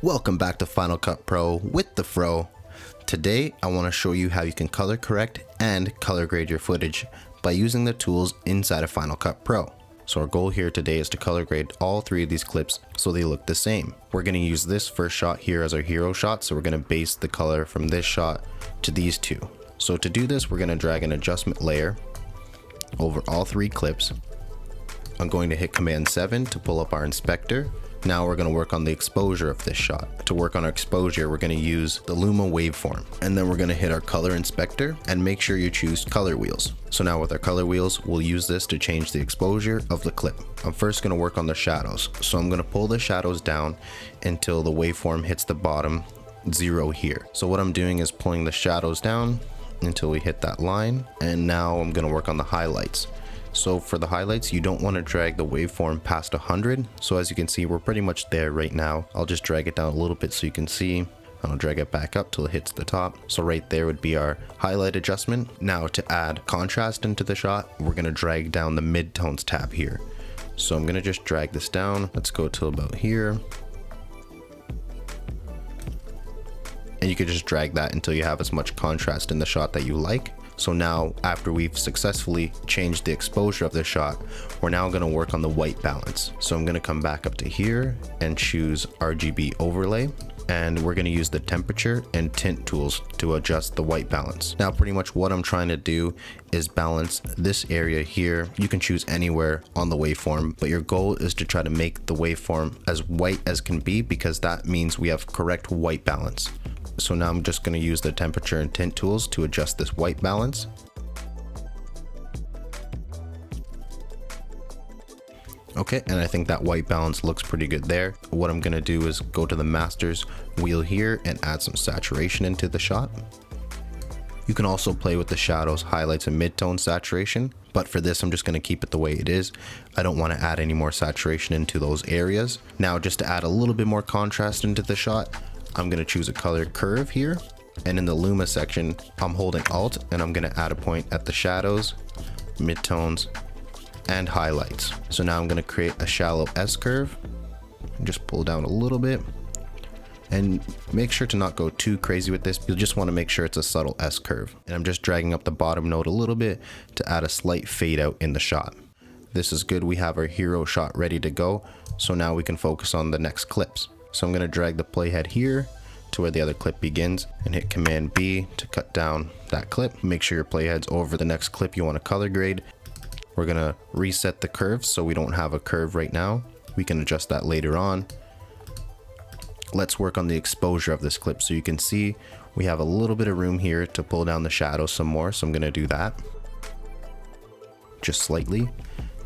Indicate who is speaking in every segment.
Speaker 1: Welcome back to Final Cut Pro with the Fro. Today I want to show you how you can color correct and color grade your footage by using the tools inside of Final Cut Pro. So our goal here today is to color grade all three of these clips so they look the same. We're going to use this first shot here as our hero shot, so we're going to base the color from this shot to these two. So to do this, we're going to drag an adjustment layer over all three clips. I'm going to hit Command 7 to pull up our inspector. Now we're going to work on the exposure of this shot. To work on our exposure, we're going to use the Luma waveform, and then we're going to hit our color inspector and make sure you choose color wheels. So now with our color wheels, we'll use this to change the exposure of the clip. I'm first going to work on the shadows. So I'm going to pull the shadows down until the waveform hits the bottom 0 here. So what I'm doing is pulling the shadows down until we hit that line, and now I'm going to work on the highlights. So for the highlights, you don't want to drag the waveform past 100. So as you can see, we're pretty much there right now. I'll just drag it down a little bit so you can see. And I'll drag it back up till it hits the top. So right there would be our highlight adjustment. Now to add contrast into the shot, we're going to drag down the midtones tab here. So I'm going to just drag this down. Let's go to about here. And you can just drag that until you have as much contrast in the shot that you like. So now after we've successfully changed the exposure of the shot, we're now going to work on the white balance. So I'm going to come back up to here and choose RGB overlay, and we're going to use the temperature and tint tools to adjust the white balance. Now pretty much what I'm trying to do is balance this area here. You can choose anywhere on the waveform, but your goal is to try to make the waveform as white as can be, because that means we have correct white balance. So now I'm just going to use the temperature and tint tools to adjust this white balance. Okay, and I think that white balance looks pretty good there. What I'm going to do is go to the masters wheel here and add some saturation into the shot. You can also play with the shadows, highlights, and midtone saturation, but for this I'm just going to keep it the way it is. I don't want to add any more saturation into those areas. Now just to add a little bit more contrast into the shot, I'm going to choose a color curve here, and in the Luma section I'm holding Alt and I'm going to add a point at the shadows, midtones, and highlights. So now I'm going to create a shallow S curve and just pull down a little bit, and make sure to not go too crazy with this. You'll just want to make sure it's a subtle S curve, and I'm just dragging up the bottom node a little bit to add a slight fade out in the shot. This is good. We have our hero shot ready to go, so now we can focus on the next clips. So I'm going to drag the playhead here to where the other clip begins and hit Command B to cut down that clip. Make sure your playhead's over the next clip you want to color grade. We're going to reset the curves so we don't have a curve right now. We can adjust that later on. Let's work on the exposure of this clip. So you can see we have a little bit of room here to pull down the shadows some more. So I'm going to do that just slightly.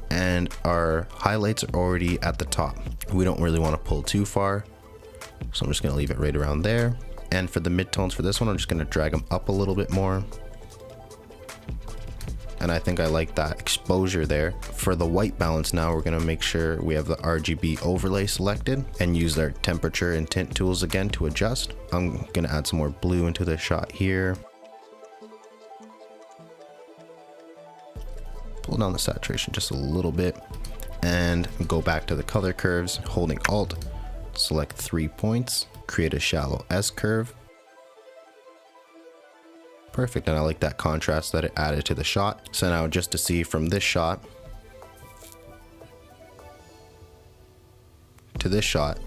Speaker 1: And our highlights are already at the top. We don't really want to pull too far, so I'm just going to leave it right around there. And for the midtones for this one, I'm just going to drag them up a little bit more. And I think I like that exposure there. For the white balance now, we're going to make sure we have the RGB overlay selected and use our temperature and tint tools again to adjust. I'm going to add some more blue into the shot here. Pull down the saturation just a little bit and go back to the color curves, holding Alt, select 3 points, create a shallow S curve. Perfect, and I like that contrast that it added to the shot. So now just to see from this shot to this shot,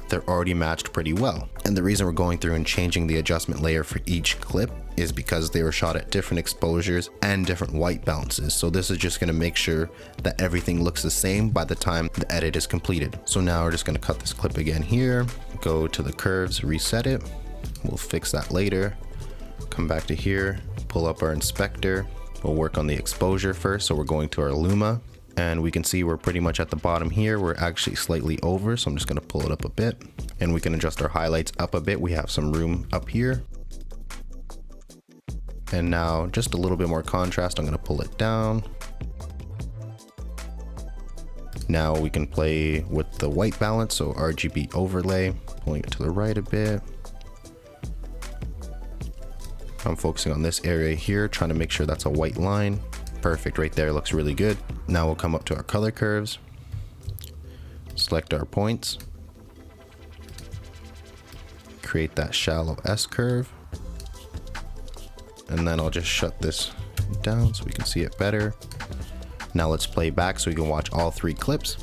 Speaker 1: they're already matched pretty well. And the reason we're going through and changing the adjustment layer for each clip is because they were shot at different exposures and different white balances. So this is just going to make sure that everything looks the same by the time the edit is completed. So now we're just going to cut this clip again here, go to the curves, reset it. We'll fix that later. Come back to here, pull up our inspector. We'll work on the exposure first. So we're going to our Luma. And we can see we're pretty much at the bottom here. We're actually slightly over, so I'm just going to pull it up a bit. And we can adjust our highlights up a bit. We have some room up here. And now just a little bit more contrast. I'm going to pull it down. Now we can play with the white balance, so RGB overlay, pulling it to the right a bit. I'm focusing on this area here, trying to make sure that's a white line. Perfect, right there, looks really good. Now we'll come up to our color curves, select our points, create that shallow S curve. And then I'll just shut this down so we can see it better. Now let's play back so we can watch all 3 clips.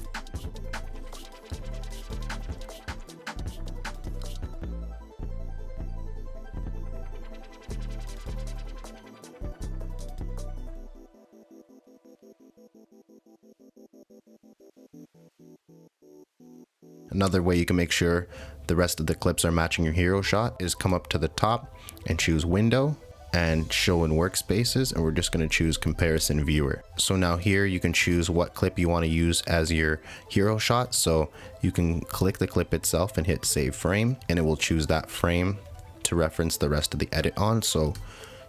Speaker 1: Another way you can make sure the rest of the clips are matching your hero shot is come up to the top and choose window and show in workspaces, and we're just going to choose comparison viewer. So now here you can choose what clip you want to use as your hero shot. So you can click the clip itself and hit save frame, and it will choose that frame to reference the rest of the edit on. So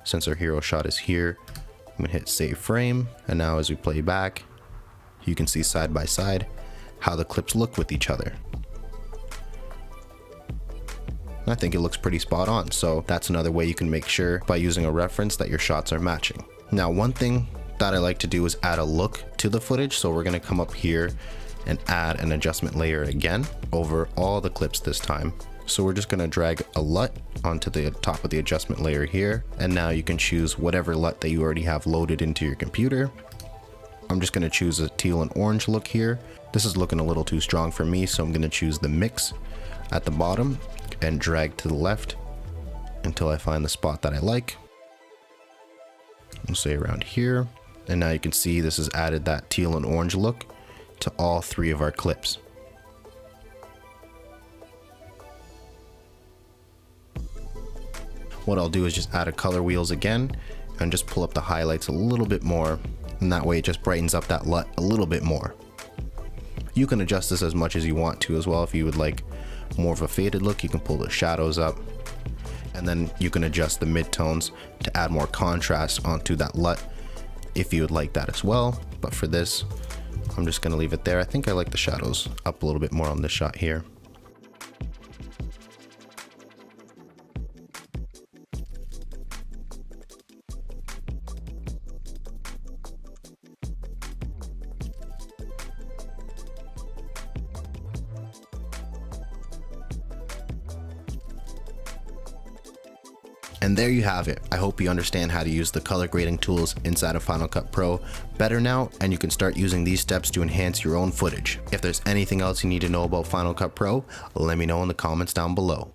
Speaker 1: since our hero shot is here, I'm going to hit save frame, and now as we play back, you can see side by side how the clips look with each other. I think it looks pretty spot on. So that's another way you can make sure by using a reference that your shots are matching. Now, one thing that I like to do is add a look to the footage. So we're going to come up here and add an adjustment layer again over all the clips this time. So we're just going to drag a LUT onto the top of the adjustment layer here. And now you can choose whatever LUT that you already have loaded into your computer. I'm just going to choose a teal and orange look here. This is looking a little too strong for me, so I'm going to choose the mix at the bottom and drag to the left until I find the spot that I like. We'll say around here. And now you can see this has added that teal and orange look to all 3 of our clips. What I'll do is just add a color wheels again and just pull up the highlights a little bit more, and that way it just brightens up that LUT a little bit more. You can adjust this as much as you want to as well. If you would like more of a faded look, you can pull the shadows up, and then you can adjust the midtones to add more contrast onto that LUT if you would like that as well. But for this, I'm just going to leave it there. I think I like the shadows up a little bit more on this shot here. And there you have it. I hope you understand how to use the color grading tools inside of Final Cut Pro better now, and you can start using these steps to enhance your own footage. If there's anything else you need to know about Final Cut Pro, let me know in the comments down below.